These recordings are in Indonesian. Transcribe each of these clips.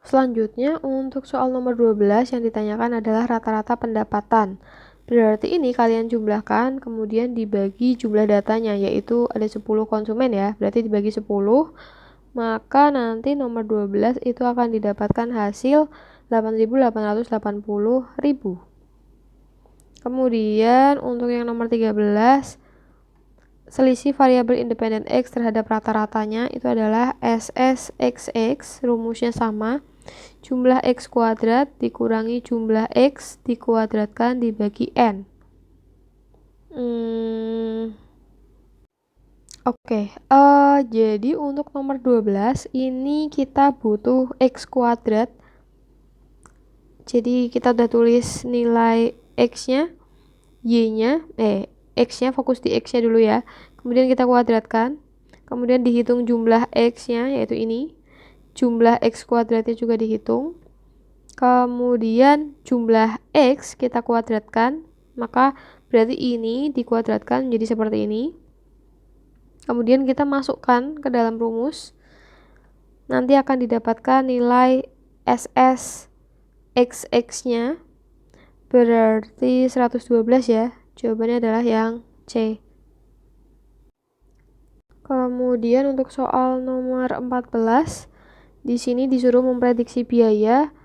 Selanjutnya, untuk soal nomor 12 yang ditanyakan adalah rata-rata pendapatan. Berarti ini kalian jumlahkan, kemudian dibagi jumlah datanya, yaitu ada 10 konsumen ya. Berarti dibagi 10, maka nanti nomor 12 itu akan didapatkan hasil 8.880.000. Kemudian untuk yang nomor 13, selisih variabel independen X terhadap rata-ratanya itu adalah SSXX, rumusnya sama. Jumlah X kuadrat dikurangi jumlah X dikuadratkan dibagi N. Oke, jadi untuk nomor 12 ini kita butuh X kuadrat. Jadi kita udah tulis nilai X-nya, Y-nya, X-nya fokus di X-nya dulu ya. Kemudian kita kuadratkan. Kemudian dihitung jumlah X-nya, yaitu ini. Jumlah X kuadratnya juga dihitung. Kemudian jumlah X kita kuadratkan. Maka berarti ini dikuadratkan menjadi seperti ini. Kemudian kita masukkan ke dalam rumus. Nanti akan didapatkan nilai SSXX-nya. Berarti 112 ya. Jawabannya adalah yang C. Kemudian untuk soal nomor 14, di sini disuruh memprediksi biaya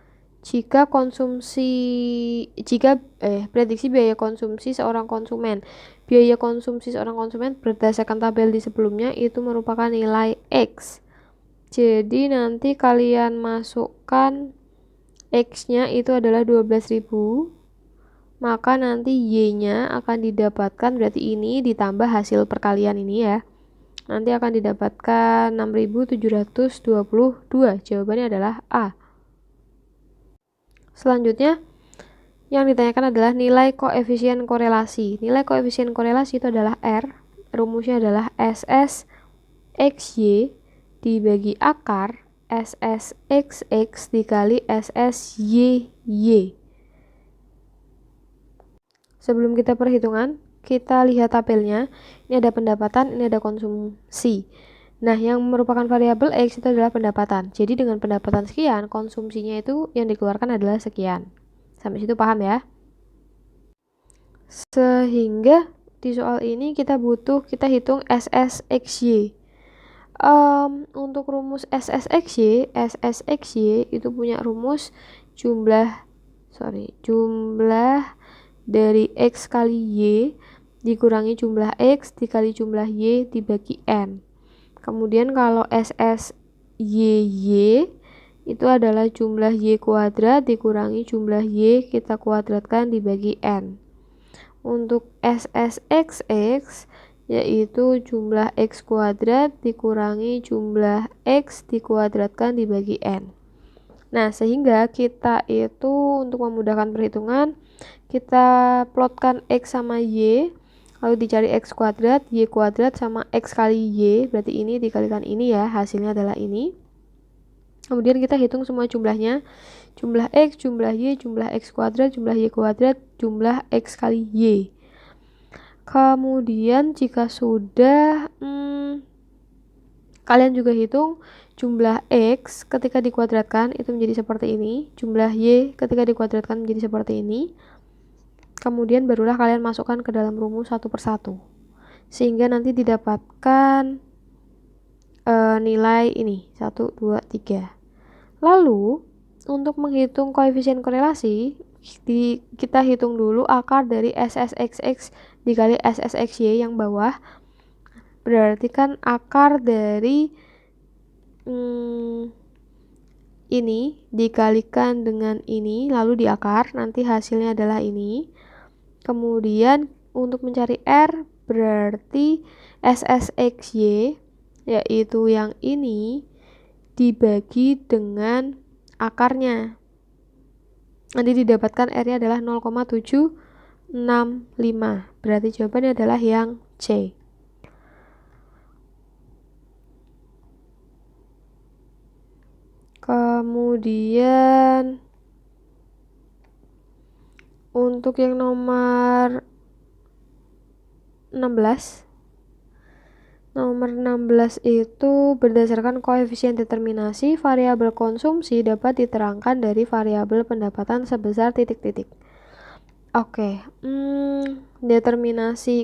prediksi biaya konsumsi seorang konsumen. Biaya konsumsi seorang konsumen berdasarkan tabel di sebelumnya itu merupakan nilai X. Jadi nanti kalian masukkan X-nya itu adalah 12.000. Maka nanti Y-nya akan didapatkan, berarti ini ditambah hasil perkalian ini ya. Nanti akan didapatkan 6.722. Jawabannya adalah A. Selanjutnya, yang ditanyakan adalah nilai koefisien korelasi. Nilai koefisien korelasi itu adalah R. Rumusnya adalah SSXY dibagi akar SSXX dikali SSYY. Sebelum kita perhitungan, kita lihat tabelnya. Ini ada pendapatan, ini ada konsumsi. Nah, yang merupakan variabel X itu adalah pendapatan. Jadi dengan pendapatan sekian, konsumsinya itu yang dikeluarkan adalah sekian. Sampai situ paham ya? Sehingga di soal ini kita hitung SSXY. Untuk rumus SSXY itu punya rumus jumlah dari X kali Y dikurangi jumlah X dikali jumlah Y dibagi N. Kemudian kalau SSYY itu adalah jumlah Y kuadrat dikurangi jumlah Y kita kuadratkan dibagi N. Untuk SSXX yaitu jumlah X kuadrat dikurangi jumlah X dikuadratkan dibagi N. Nah, sehingga kita itu untuk memudahkan perhitungan, kita plotkan X sama Y, lalu dicari X kuadrat, Y kuadrat sama X kali Y, berarti ini dikalikan ini ya, hasilnya adalah ini. Kemudian kita hitung semua jumlahnya, jumlah X, jumlah Y, jumlah X kuadrat, jumlah Y kuadrat, jumlah X kali Y. Kemudian jika sudah, kalian juga hitung jumlah X ketika dikuadratkan itu menjadi seperti ini, jumlah Y ketika dikuadratkan menjadi seperti ini. Kemudian barulah kalian masukkan ke dalam rumus satu persatu. Sehingga nanti didapatkan nilai ini, 1, 2, 3. Lalu, untuk menghitung koefisien korelasi, kita hitung dulu akar dari SSXX dikali SSXY yang bawah. Berarti kan akar dari ini dikalikan dengan ini, lalu diakar, nanti hasilnya adalah ini. Kemudian untuk mencari R berarti SSXY yaitu yang ini dibagi dengan akarnya. Nanti didapatkan R-nya adalah 0,765. Berarti jawabannya adalah yang C. Kemudian untuk yang nomor 16, Nomor 16 itu berdasarkan koefisien determinasi, variabel konsumsi dapat diterangkan dari variabel pendapatan sebesar titik-titik. Oke,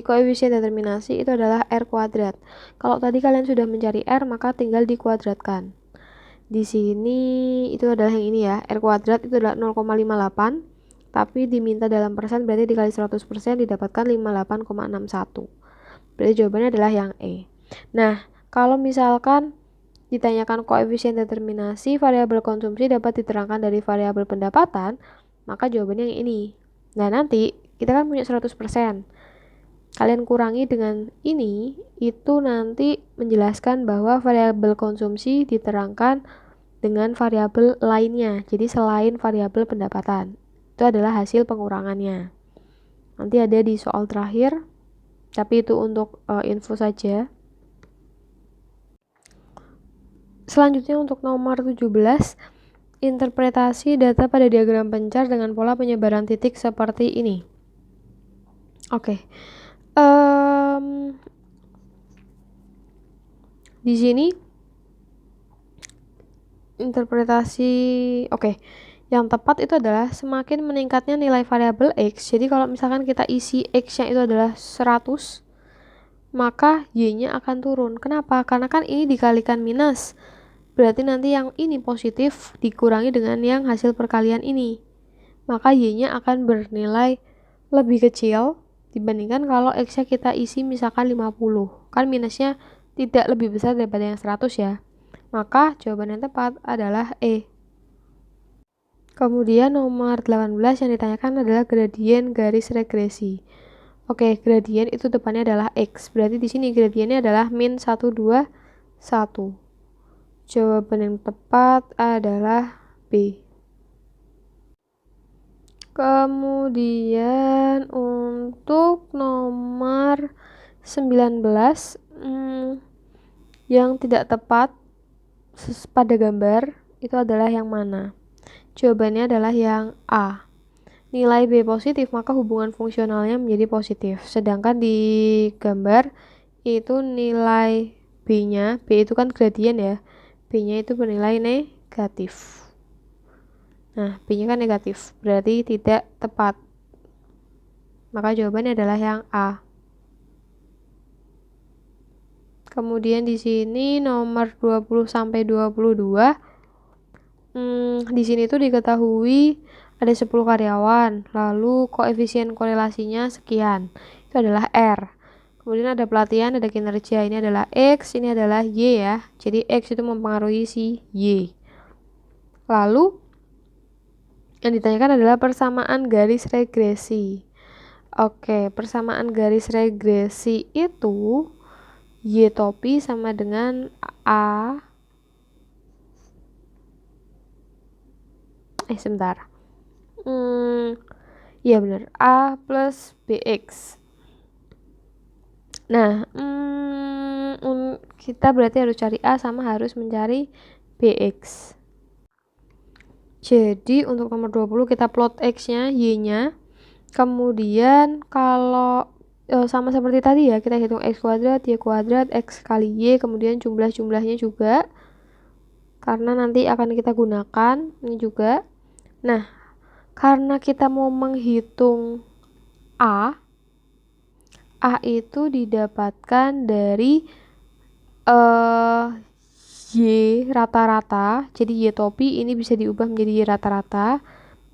koefisien determinasi itu adalah R kuadrat. Kalau tadi kalian sudah mencari R, maka tinggal dikuadratkan. Di sini itu adalah yang ini ya, R kuadrat itu adalah 0,58, tapi diminta dalam persen, berarti dikali 100% didapatkan 58,61. Berarti jawabannya adalah yang E. Nah, kalau misalkan ditanyakan koefisien determinasi variabel konsumsi dapat diterangkan dari variabel pendapatan, maka jawabannya yang ini. Nah, nanti kita kan punya 100%. Kalian kurangi dengan ini, itu nanti menjelaskan bahwa variabel konsumsi diterangkan dengan variabel lainnya. Jadi selain variabel pendapatan. Itu adalah hasil pengurangannya. Nanti ada di soal terakhir, tapi itu untuk info saja. Selanjutnya untuk nomor 17, interpretasi data pada diagram pencar dengan pola penyebaran titik seperti ini. Oke. Di sini interpretasi yang tepat itu adalah semakin meningkatnya nilai variabel X. Jadi kalau misalkan kita isi X-nya itu adalah 100, maka Y-nya akan turun. Kenapa? Karena kan ini dikalikan minus. Berarti nanti yang ini positif dikurangi dengan yang hasil perkalian ini. Maka Y-nya akan bernilai lebih kecil dibandingkan kalau X-nya kita isi misalkan 50. Kan minusnya tidak lebih besar daripada yang 100 ya. Maka jawaban yang tepat adalah E. Kemudian nomor 18 yang ditanyakan adalah gradien garis regresi. Oke, gradien itu depannya adalah X. Berarti di sini gradiennya adalah min 1, 2, 1. Jawaban yang tepat adalah B. Kemudian untuk nomor 19 yang tidak tepat pada gambar itu adalah yang mana? Jawabannya adalah yang A. Nilai B positif, maka hubungan fungsionalnya menjadi positif. Sedangkan di gambar itu nilai B-nya, B itu kan gradien ya, B-nya itu bernilai negatif. Nah, B-nya kan negatif, berarti tidak tepat. Maka jawabannya adalah yang A. Kemudian di sini nomor 20 sampai 22. Di sini tuh diketahui ada 10 karyawan, lalu koefisien korelasinya sekian. Itu adalah R. Kemudian ada pelatihan, ada kinerja. Ini adalah X, ini adalah Y ya. Jadi X itu mempengaruhi si Y. Lalu yang ditanyakan adalah persamaan garis regresi. Oke, persamaan garis regresi itu Y topi sama dengan A. Sebentar. Iya benar. A plus BX. Nah, kita berarti harus cari A sama harus mencari BX. Jadi untuk nomor 20 kita plot X-nya, Y-nya. Kemudian kalau sama seperti tadi ya, kita hitung X kuadrat, Y kuadrat, X kali Y, kemudian jumlah-jumlahnya juga. Karena nanti akan kita gunakan ini juga. Nah, karena kita mau menghitung A itu didapatkan dari Y rata-rata. Jadi Y topi ini bisa diubah menjadi Y rata-rata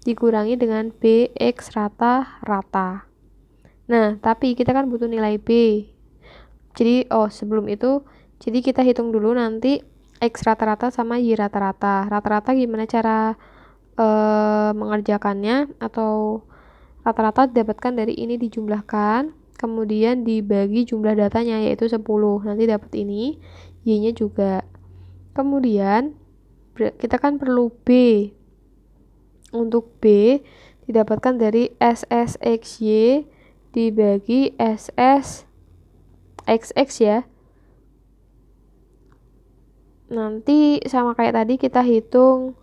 dikurangi dengan BX rata-rata. Nah, tapi kita kan butuh nilai B. Jadi, sebelum itu, jadi kita hitung dulu nanti X rata-rata sama Y rata-rata. Rata-rata gimana cara mengerjakannya, atau rata-rata didapatkan dari ini dijumlahkan, kemudian dibagi jumlah datanya yaitu 10. Nanti dapat ini, Y-nya juga. Kemudian kita kan perlu B. Untuk B didapatkan dari SSXY dibagi SSXX ya. Nanti sama kayak tadi kita hitung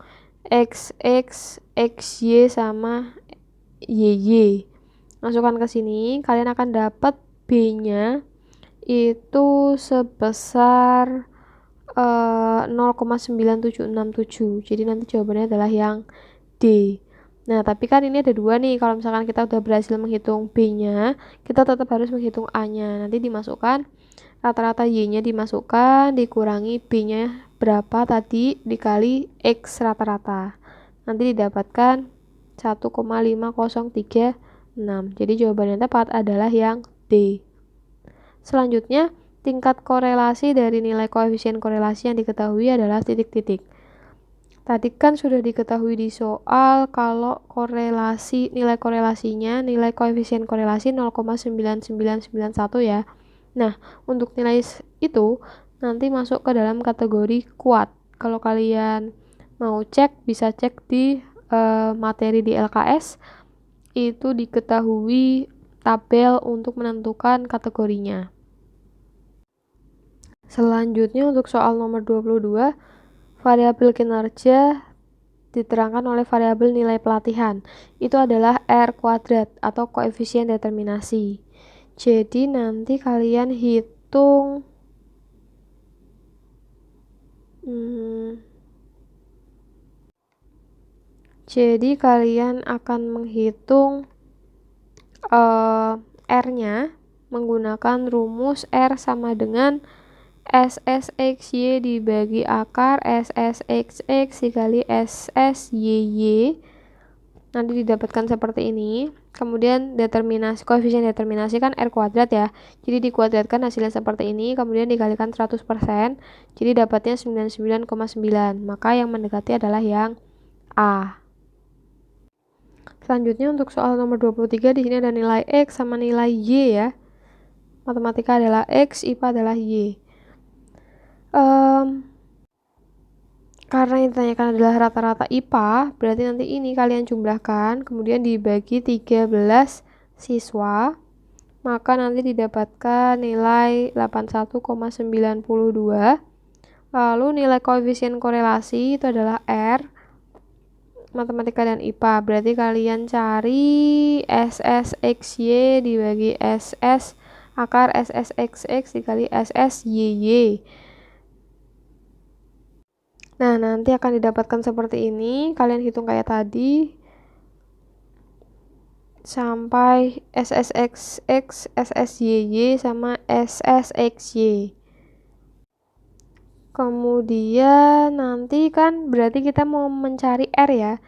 XX, XY sama YY. Masukkan ke sini, kalian akan dapat B-nya itu sebesar 0,97667. Jadi nanti jawabannya adalah yang D. Nah, tapi kan ini ada dua nih. Kalau misalkan kita udah berhasil menghitung B-nya, kita tetap harus menghitung A-nya. Nanti dimasukkan rata-rata Y-nya dimasukkan, dikurangi B-nya berapa tadi, dikali X rata-rata. Nanti didapatkan 1,5036. Jadi jawaban yang tepat adalah yang D. Selanjutnya, tingkat korelasi dari nilai koefisien korelasi yang diketahui adalah titik-titik. Tadi kan sudah diketahui di soal kalau korelasi, nilai korelasinya, nilai koefisien korelasi 0,9991 ya. Nah, untuk nilai itu nanti masuk ke dalam kategori kuat. Kalau kalian mau cek, bisa cek di materi di LKS, itu diketahui tabel untuk menentukan kategorinya. Selanjutnya untuk soal nomor 22, variabel kinerja diterangkan oleh variabel nilai pelatihan. Itu adalah R kuadrat atau koefisien determinasi. Jadi nanti kalian hitung jadi kalian akan menghitung R-nya menggunakan rumus R sama dengan SSXY dibagi akar SSXX dikali SSYY. Nanti didapatkan seperti ini. Kemudian determinasi, koefisien determinasi kan R kuadrat ya. Jadi dikuadratkan hasilnya seperti ini. Kemudian dikalikan 100%. Jadi dapatnya 99,9. Maka yang mendekati adalah yang A. Selanjutnya untuk soal nomor 23, di sini ada nilai X sama nilai Y ya. Matematika adalah X, IPA adalah Y. Karena yang ditanyakan adalah rata-rata IPA, berarti nanti ini kalian jumlahkan, kemudian dibagi 13 siswa, maka nanti didapatkan nilai 81,92. Lalu nilai koefisien korelasi itu adalah R, matematika dan IPA, berarti kalian cari SSXY dibagi SS akar SSXX dikali SSYY. Nah, nanti akan didapatkan seperti ini. Kalian hitung kayak tadi. Sampai SSXX, SSYY, sama SSXY. Kemudian nanti kan berarti kita mau mencari R ya.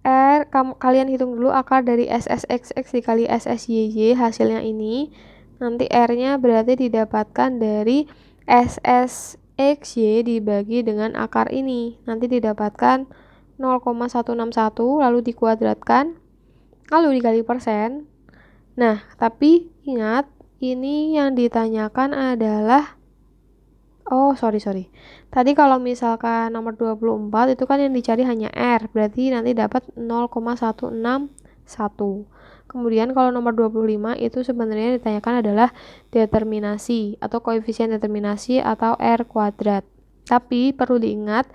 R, kalian hitung dulu akar dari SSXX dikali SSYY, hasilnya ini. Nanti R-nya berarti didapatkan dari SSXY dibagi dengan akar ini. Nanti didapatkan 0,161, lalu dikuadratkan, lalu dikali persen. Nah, tapi ingat, ini yang ditanyakan adalah sorry. Tadi kalau misalkan nomor 24 itu kan yang dicari hanya R, berarti nanti dapat 0,161. Kemudian kalau nomor 25 itu sebenarnya ditanyakan adalah determinasi atau koefisien determinasi atau R kuadrat. Tapi perlu diingat,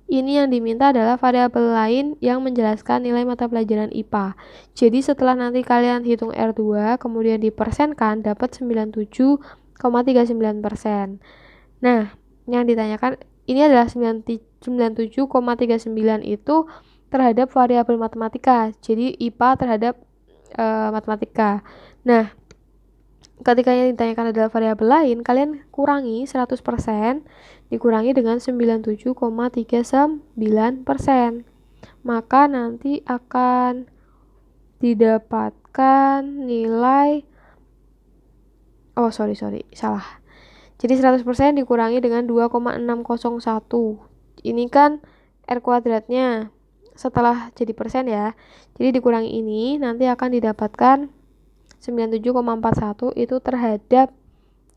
ini yang diminta adalah variabel lain yang menjelaskan nilai mata pelajaran IPA. Jadi setelah nanti kalian hitung R2, kemudian dipersenkan, dapat 97,39%. Nah, yang ditanyakan ini adalah 97,39 itu terhadap variabel matematika. Jadi IPA terhadap matematika. Nah, ketika yang ditanyakan adalah variabel lain, kalian kurangi 100%, dikurangi dengan 97,39%. Maka nanti akan didapatkan nilai salah. Jadi 100% dikurangi dengan 2,601. Ini kan R kuadratnya setelah jadi persen ya. Jadi dikurangi ini nanti akan didapatkan 97,41 itu terhadap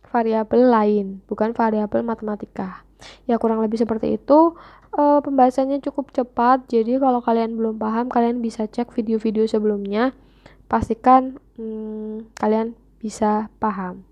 variabel lain, bukan variabel matematika. Ya kurang lebih seperti itu. Pembahasannya cukup cepat, jadi kalau kalian belum paham, kalian bisa cek video-video sebelumnya. Pastikan kalian bisa paham.